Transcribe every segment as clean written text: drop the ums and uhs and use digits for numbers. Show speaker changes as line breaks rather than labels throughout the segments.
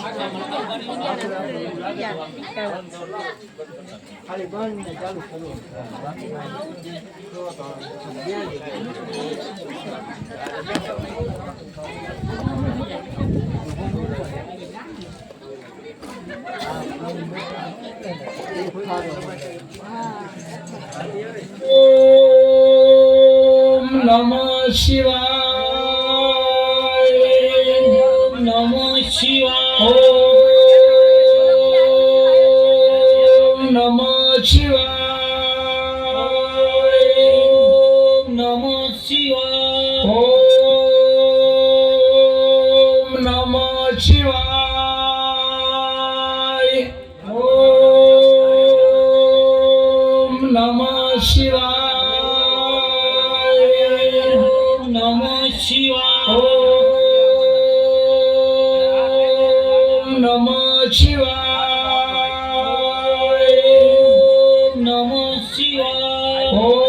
ઓમ નમઃ શિવાય. ઓમ નમઃ શિવાય. ઓમ નમઃ શિવાય. ઓમ નમઃ શિવાય. ઓમ નમઃ શિવાય. ઓમ નમઃ શિવાય. ઓમ નમઃ શિવાય. ઓમ નમઃ શિવાય. ઓમ નમઃ શિવાય. ઓમ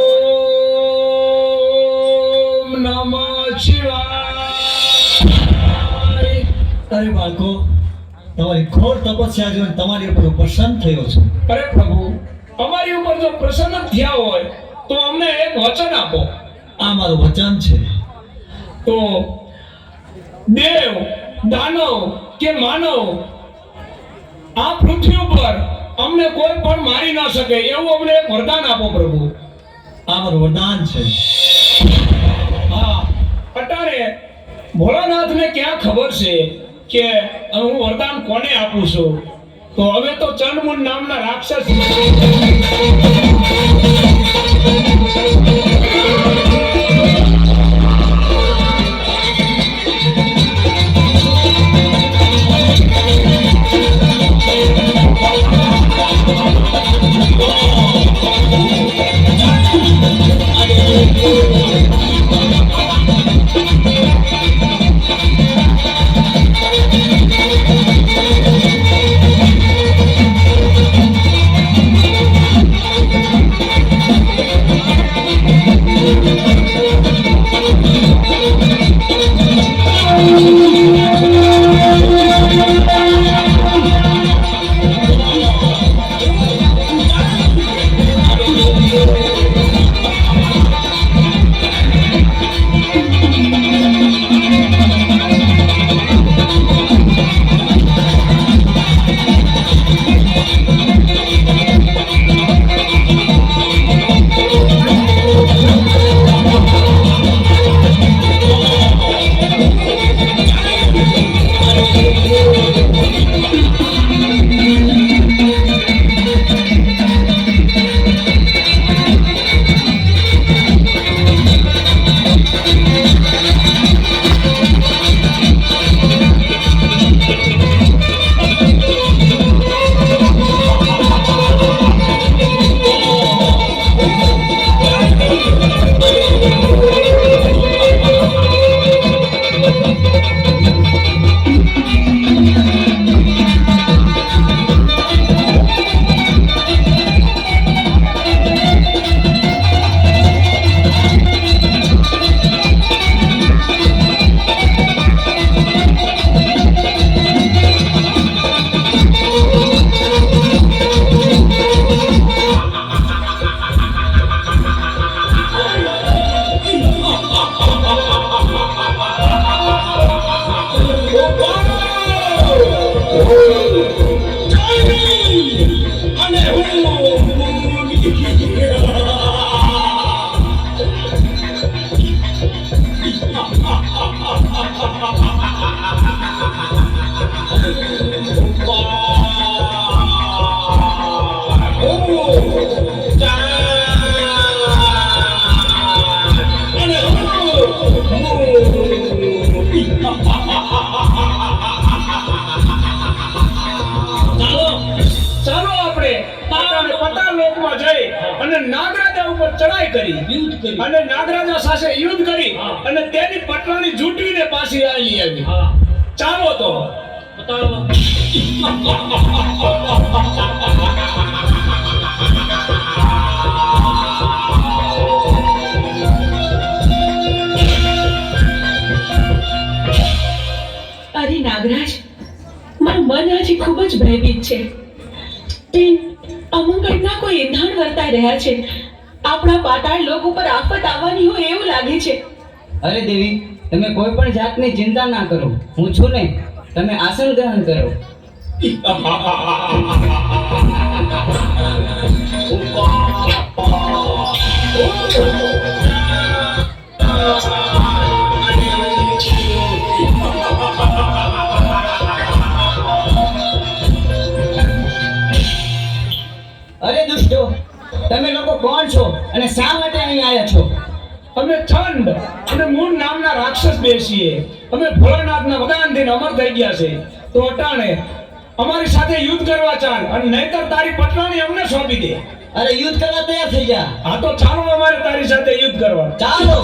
નમઃ શિવાય.
અરે બાળકો, તમારી ઘોર તપસ્યા જોઈને તમારી ઉપર પ્રસન્ન થયો છું.
અરે પ્રભુ, અમારી ઉપર જો પ્રસન્ન થયા હોય તો અમને એક વચન આપો.
આ મારું વચન છે.
તો દેવ, દાનવ કે માનવ આ પૃથ્વી ઉપર અમને કોઈ પણ મારી ના શકે એવું અમને એક વરદાન આપો પ્રભુ.
આ મારું વરદાન છે.
હા, અટાણે ભોળાનાથને ક્યાં ખબર છે કે હું વરદાન કોને આપું છું? તો હવે તો ચંડમુંડ નામના રાક્ષસ ચડાઈ કરી, યુદ્ધ કરી અને નાગરાજા સાથે યુદ્ધ કરી અને તેની પટરાણી જૂટવીને પાછી આવી. ચાલો તો બતાવો.
અરે નાગરાજ, મારું મન હજી ખૂબ જ ભયભીત છે. તે અમંગળના કોઈ એંધાણ વર્તાઈ રહ્યા છે. આપણા પાતાળ લોક ઉપર આફત આવવાની હોય એવું લાગે છે.
અરે દેવી, તમે કોઈ પણ જાતની ચિંતા ના કરો. હું છું ને, તમે આસન ગ્રહણ કરો. અરે દુષ્ટો, તમે લોકો કોણ છો અને શા માટે અહીં આવ્યા છો?
અમે છંદ અને મૂળ નામના રાક્ષસ બેસીએ. અમે ભોળાનાથના વરદાનથી અમર થઈ ગયા છે. તો અટાણે અમારી સાથે યુદ્ધ કરવા ચાલ, અને નહીતર તારી પટરાણી અમને સોંપી દે.
અરે યુદ્ધ કરવા તૈયાર થઈ જા.
હા તો ચાલો અમારે તારી સાથે યુદ્ધ કરવા.
ચાલો.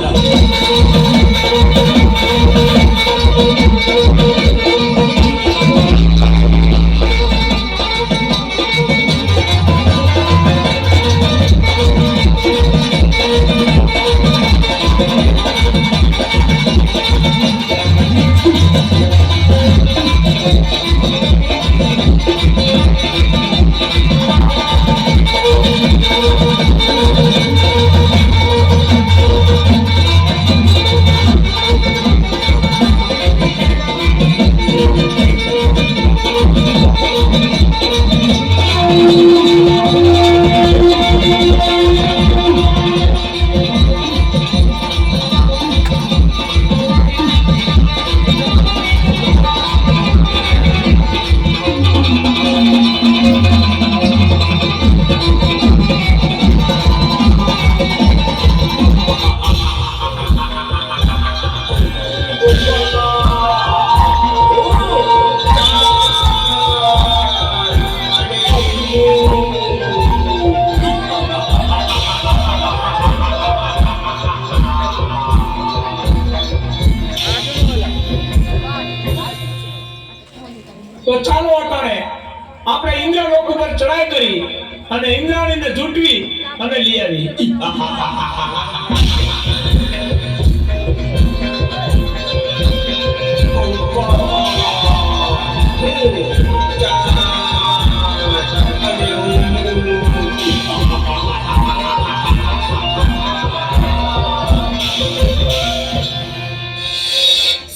તો ચાલો અટાણે આપણે ઇન્દ્રલોક ઉપર ચડાઈ કરી અને ઇન્દ્રાણીને ઝૂંટવી અને લઈ આવી.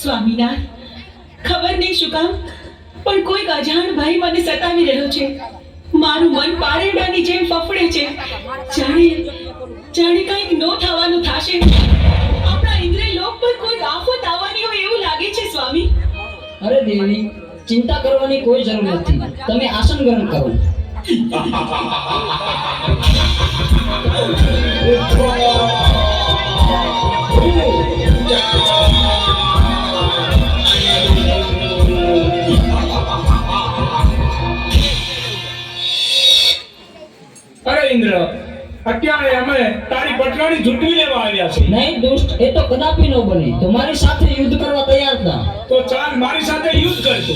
સ્વામિનાથ, ખબર નહીં શું કામ પણ કોઈક અજાણ ભય મને સતાવી રહ્યો છે. મારું મન પારેડાની જેમ ફફડે છે. જાણે કંઈક નો થવાનું થશે. આપણા ઇન્દ્રિય લોક પર કોઈ આફત આવવાની હોય એવું લાગે છે સ્વામી.
અરે દેવી, ચિંતા કરવાની કોઈ જરૂર નથી. તમે આસન ગ્રહણ કરો.
અરે ઇન્દ્ર, અત્યારે અમે તારી પટરાણી ઝૂંટવી લેવા આવ્યા છીએ.
નહીં દુષ્ટ, એ તો કદાપી ન બને. તમારી સાથે યુદ્ધ કરવા તૈયાર હતા.
તો ચાલ મારી સાથે યુદ્ધ કરજો.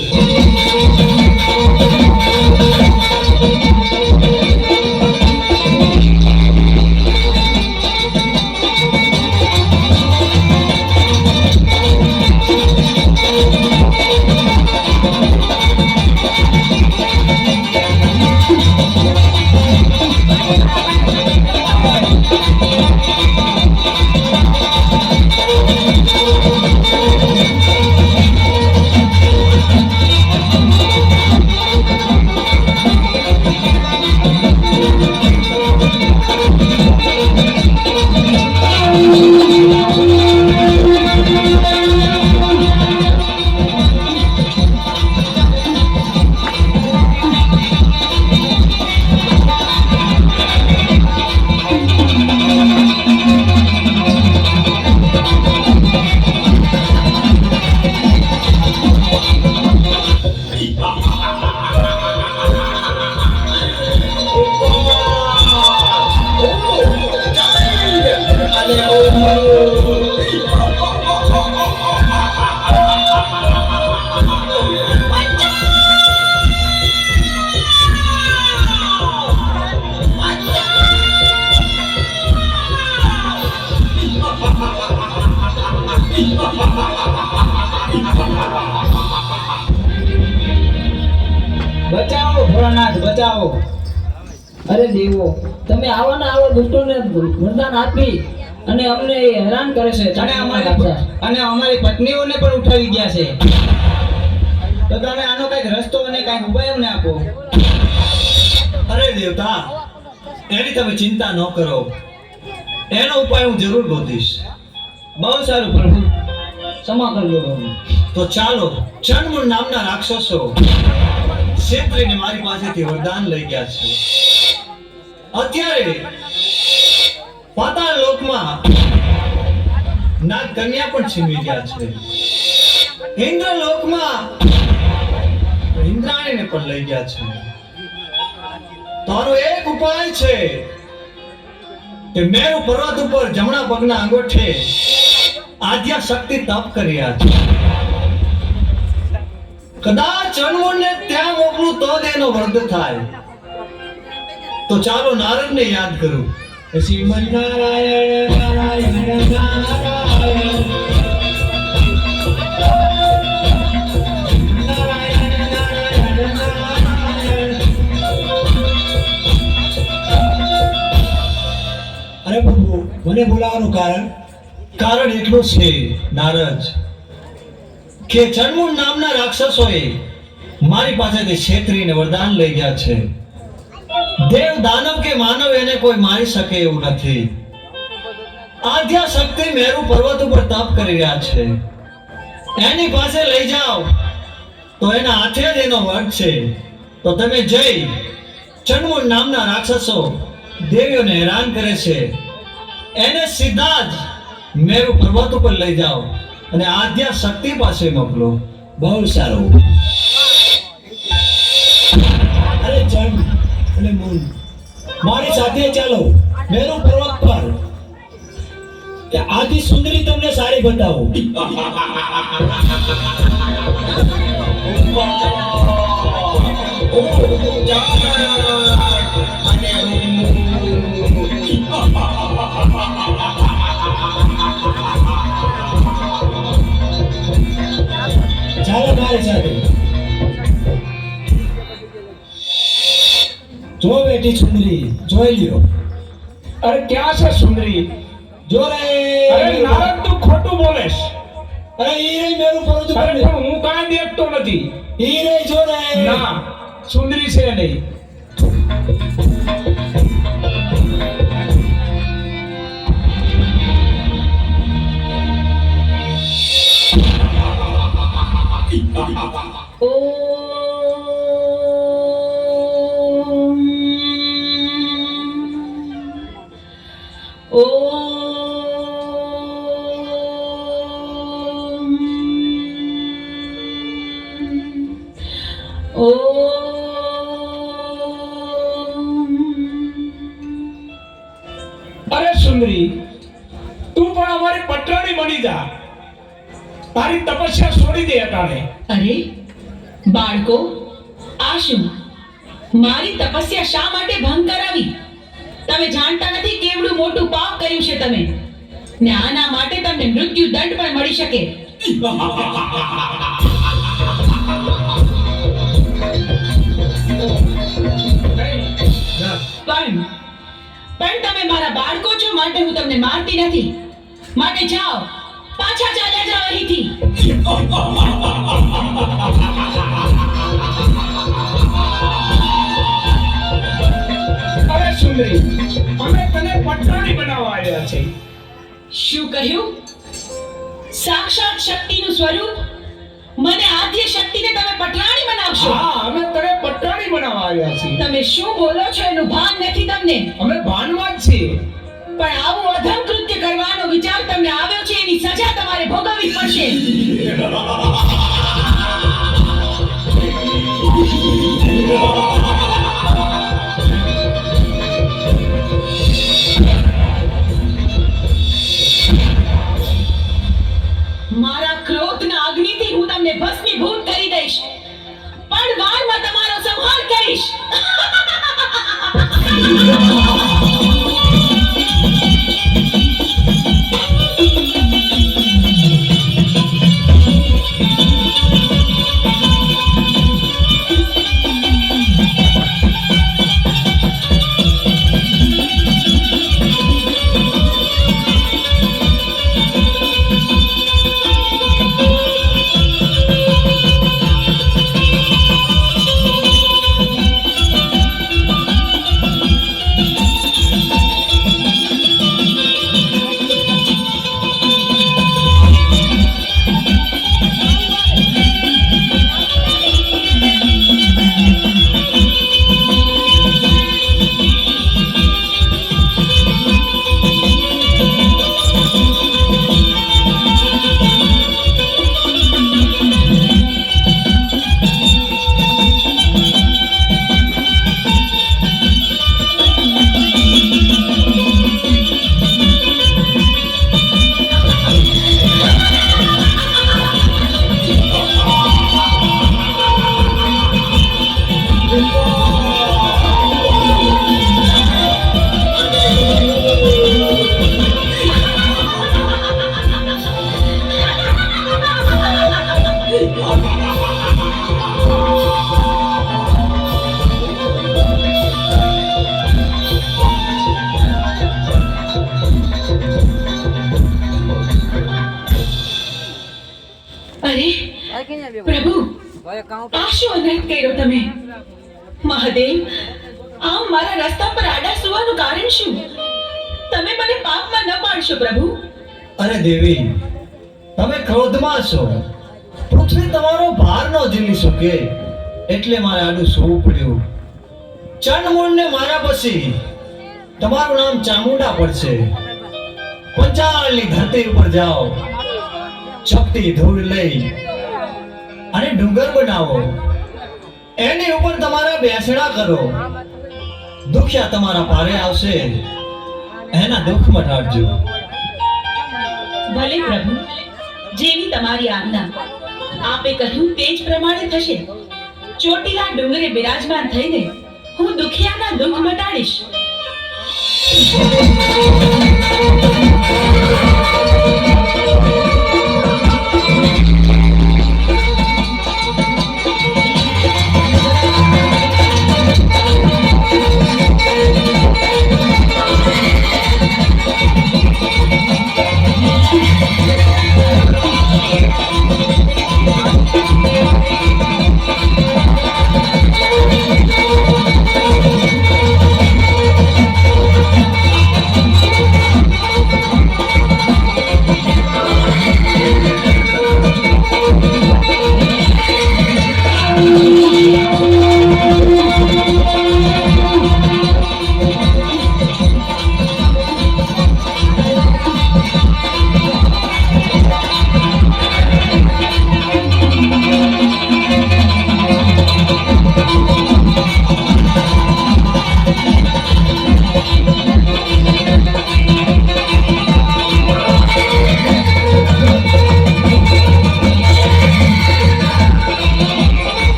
બચાવો ભોળાનાથ બચાવો.
અરે દેવો, તમે આવા દુષ્ટોને વરદાન આપી અને અમને હેરાન કરે છે.
અને અમારી પત્નીઓને પણ ઉઠાવી ગયા છે. તો તમે આનો કઈક રસ્તો અને કઈક ઉપાય અમને આપો.
અરે દેવતા, એની તમે ચિંતા ન કરો, એનો ઉપાય હું જરૂર ગોતીશ.
બહુ સારું પ્રભુ.
ક્ષમા કરજો પ્રભુ.
તો ચાલો, ચંડમુંડ નામના રાક્ષસો ક્ષેત્રીને મારી પાસેથી વરદાન લઈ ગયા છે. અત્યારે પાતાળ લોકમાં નાગ કન્યા પણ છીનવી ગયા છે. ઇન્દ્ર લોકમાં ઇન્દ્રાણીને પણ લઈ ગયા છે. તારો એક ઉપાય છે કે મેરુ પર્વત ઉપર જમણા પગના અંગૂઠે આદ્યા શક્તિ તપ કર્યા છે. કદાચ ચંડમુંડને ત્યાં મોકલું તો જ એનો વધ થાય. તો ચાલો નારદને યાદ કરું. શ્રીમન નારાયણ નારાયણ નારાયણ
અરે પ્રભુ, મને બોલાવવાનું
કારણ એટલું છે નારદ કે ચંડમુંડ નામના રાક્ષસોએ મારી પાસેથી ક્ષેત્રીને વરદાન લઈ ગયા છે. દેવ દાનવ કે માનવ એને કોઈ મારી શકે એવું નથી. આદ્યા શક્તિ મેરુ પર્વત ઉપર તપ કરી રહ્યા છે. એની પાસે લઈ જાઓ તો એના હાથે જ એનો વધ છે. તો તમે જઈ ચંડમુંડ નામના રાક્ષસો દેવીઓને હેરાન કરે છે એને સીધા જ મેરુ પર્વત ઉપર લઈ જાઓ અને આદ્યા શક્તિ પાસે મોકલો.
બહુ સારું. અરે ચંડ અને મૂન, મારી સાથે ચાલો મેરુ પર્વત પર. આથી સુંદરી તમને સારી બતાવું. ચાલો મારી સાથે. જો બેટી સુંદરી, જોઈ લ્યો.
અરે ક્યાં છે સુંદરી?
જો રે.
અરે નારદ, તું ખોટું બોલેશ.
અરે ઈ રે મેરુ પર્વત ઉપર.
અરે પણ હું કાંઈ દેખતો નથી.
ઈ રે જો રે.
ના, સુંદરી છે નહીં. અરે સુંદરી, તું પણ અમારી પટરાણી બની જા. તારી તપસ્યા છોડી દે અટાણે.
અરે બાળકો, આ શું? મારી તપસ્યા શા માટે ભંગ કરાવી? તમે જાણતા નથી કેવડું મોટું પાપ કર્યું છે તમે, ને આના માટે તમને મૃત્યુ દંડ પણ મળી શકે. પણ તમે મારા બાળકો છો માટે હું તમને મારતી નથી. માટે જાઓ, પાછા ચાલ્યા જાઓ અહીંથી.
અરે સુંદરી, અમે તને પટરાણી બનાવવા આવ્યા છે.
શું કહ્યું? સાક્ષાત શક્તિનું સ્વરૂપ? મને આદ્ય શક્તિને તમે પટરાણી બનાવશો?
હા, અમે તને પટરાણી બનાવવા આવ્યા છીએ.
તમે શું બોલો છો એનું ભાન નથી તમને?
અમે ભાનમાં જ છીએ.
પણ આવું અધમ કૃત્ય કરવાનો વિચાર તમને આવ્યો છે, એની સજા તમારે ભોગવવી પડશે. મારા ક્રોધના અગ્નિથી હું તમને ભસ્મીભૂત કરી દઈશ, પણ વારમાં તમારો સંહાર કરીશ. આ શું અનર્થ કર્યો તમે? મહાદેવ, આમ મારા રસ્તા પર આડા સુવાનું કારણ શું? તમે મને પાપમાં ન પાડશો પ્રભુ.
અરે દેવી, તમે ક્રોધમાં છો. પૃથ્વી તમારો ભાર ન ઝીલી શકે એટલે મારે આડું સૂવું પડ્યું. ચંડમૂળને મારા પછી તમારું નામ ચામુંડા પડશે. પંચાળની ધરતી ઉપર જાઓ, ચપટી ધૂળ લઈ અને ડુંગર બનાવો, એની ઉપર તમારા બેસણા કરો. દુખિયા તમારા પારે આવશે, એના દુઃખ મટાડજો.
ભલે પ્રભુ, જેવી તમારી આજ્ઞા. આપે કહ્યું તે જ પ્રમાણે થશે. ચોટીલા ડુંગરે બિરાજમાન થઈને હું દુખિયાના દુઃખ મટાડીશ.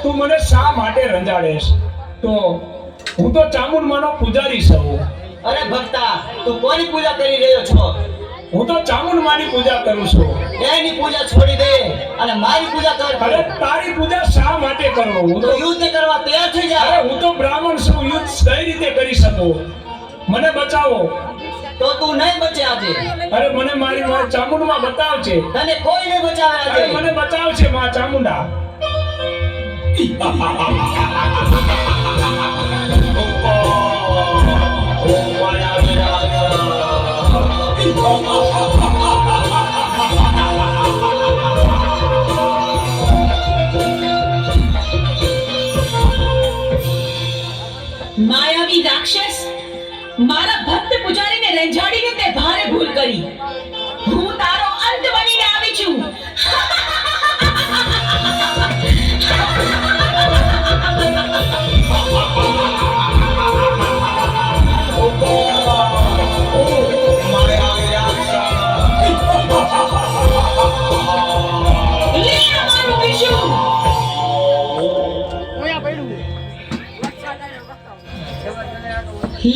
તું મને શા માટે રંજાડેશ? તો હું તો ચામુંડમાનો પૂજારી છું.
અરે ભક્તા, તું કોની પૂજા કરી રહ્યો છો?
હું તો ચામુંડમાની પૂજા કરું છું.
એની પૂજા છોડી દે અને મારી પૂજા કર.
અરે તારી પૂજા શા માટે કરું? હું
તો
તો
યુદ્ધ કરવા તૈયાર થઈ જા.
અરે હું તો બ્રાહ્મણ છું, યુદ્ધ કઈ રીતે કરી શકું? મને બચાવો.
તો તું નહીં બચે આજે.
અરે મને મારી માં ચામુંડમાં બતાવજે.
તને કોઈ નહીં બચાવે
અરે
આજે.
મને બચાવજે માં ચામુંડા.
ઓ માયા વિરાજ
માયાવી રાક્ષસ, મારા ભક્ત પૂજારીને રેંજાડીને તે ભારે ભૂલ કરી. હું તારો અંત બનીને આવી છું. લે અમારું વિષુ.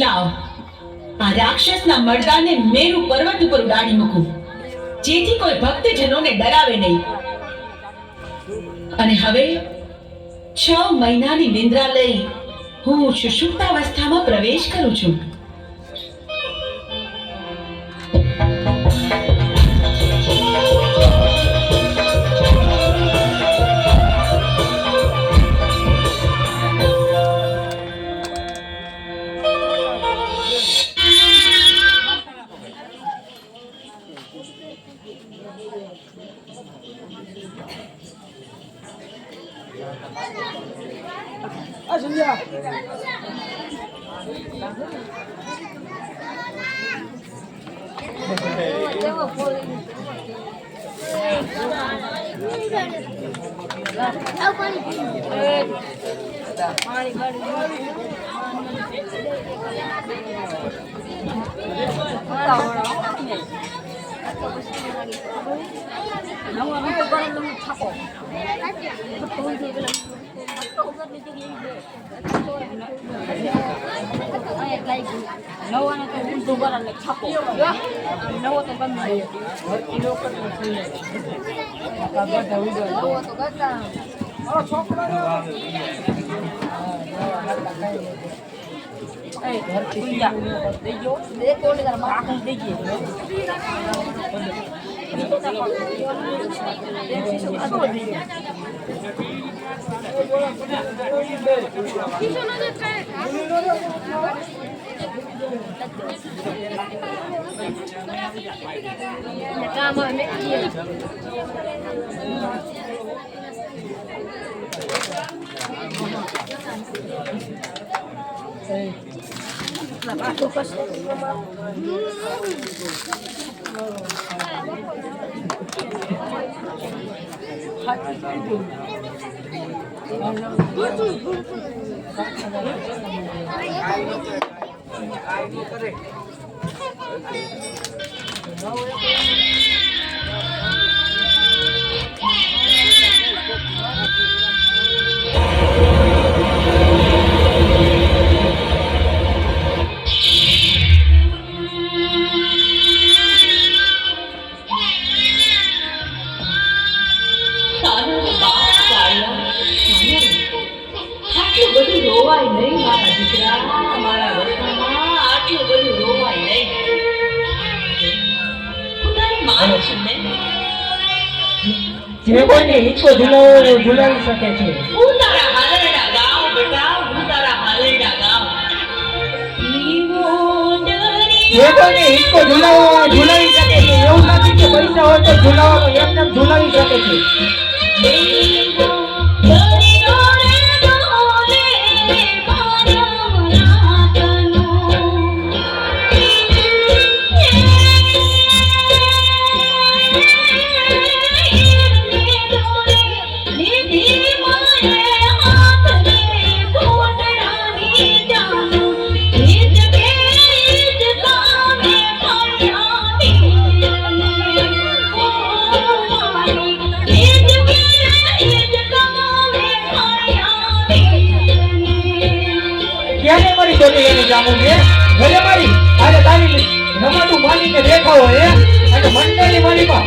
લાવ, આ રાક્ષસના મરદાને મેરુ પર્વત ઉપર ઉડાડી મૂકું, જેથી કોઈ ભક્તજનોને ડરાવે નહીં. અને હવે 6 મહિનાની નિંદ્રા લઈ હું સુષુપ્તાવસ્થામાં પ્રવેશ કરું છું.
નવાનો તો ઊંધું બરાબર છાપો નવો તો બંધ નવો તો ગતા
જે કોઈને ઈચ્છો ઝુલાવી શકે છે.
હું તારા હાલેડા ગાઉં બેટા, હું તારા હાલેડા ગાઉં.
જે કોઈને ઈચ્છો ઝુલાવી શકે છે. એવું નથી કે પૈસા હોય તો ઝુલાવવાનું, એમને ઝુલાવી શકે છે.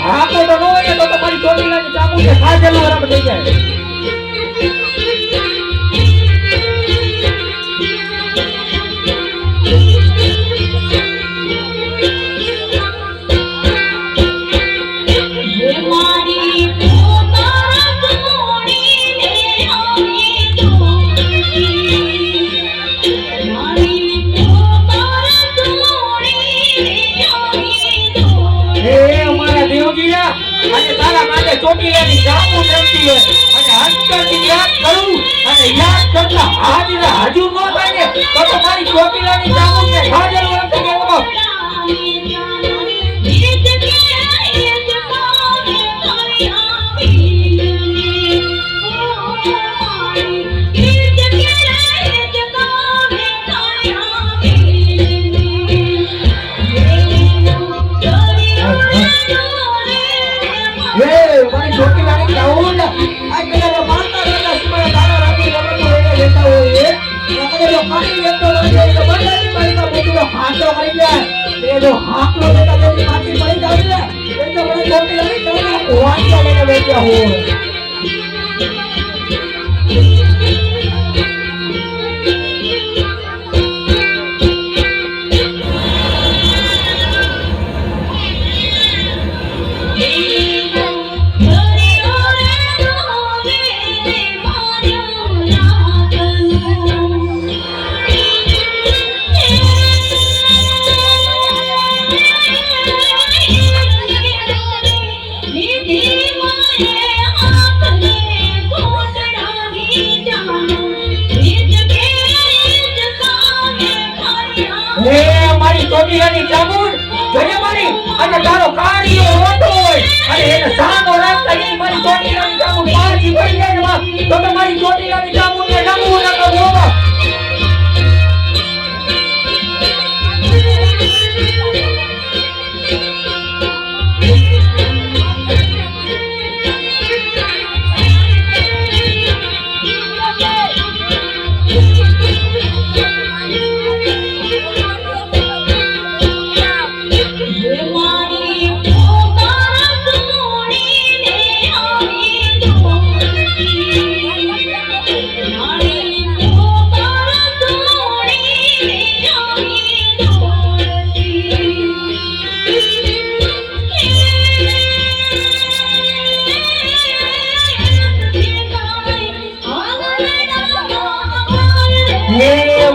હાકો તો ન હોય ને તો તમારી ચોટીલાની ચામુ છે ખાધેલું આરામ થઈ જાય. અને તારા માટે ચોટીલાની જામુન રમતી હોય અને અંતરથી યાદ કરું અને યાદ કરતા હાજરે હાજર ન થાય ને તો મારી ચોટીલાની જામુન ને હાજર રમતી કેવો મારી ચોટીલાની જામુન આ કદાચ માનતા રહેતા સમય તારા રાતી રમતો એને લેતા હોય કદાચ પાણી લેતો હોય તો બધાની મારી મોટો હાથો મળી જાય એ જો હાથલો લેતા તેની પાછી મળી જાય ને એ તો મારી ચોટીલાની જામુન વાંચા લઈને બેઠા હોય મારી ચોટીલાની જામુન જોઈએ મારી અને તારો કાળીઓ ઓટો હોય અને એને સામો રાખતા એ મારી ચોટીલાની જામુન પાછી પડી જાય ને તો મારી ચોટીલાની જામુન ને નમવું ન કરો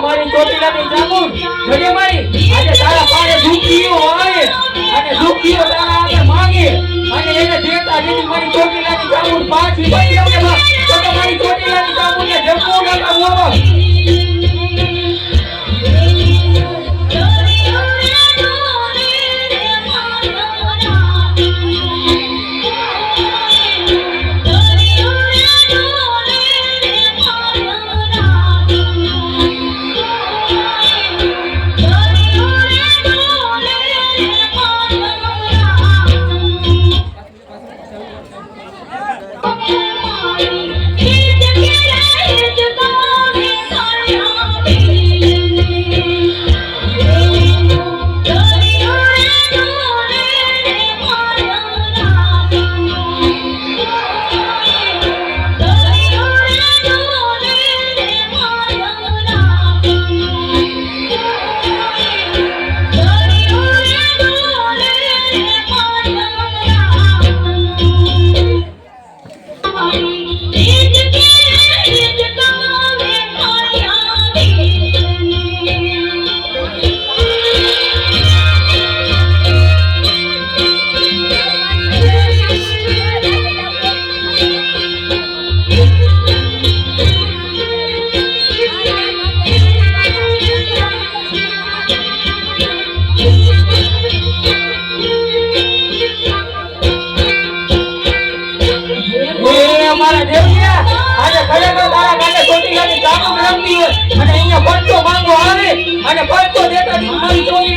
મારી ચોટીલાની જામુન જોઈએ મારી આજે તારા પાસે દુખીઓ આવે અને દુખીઓ તારા આગળ માંગે અને એને દેતા જેથી મારી ચોટીલાની જામુન પાછી પડી જાય તો મારી ચોટીલાની જામુન ને જમવું ન કરવું અને અહીંયા પડતો માંગો આવે અને પડતો દેતા મારી ચોરી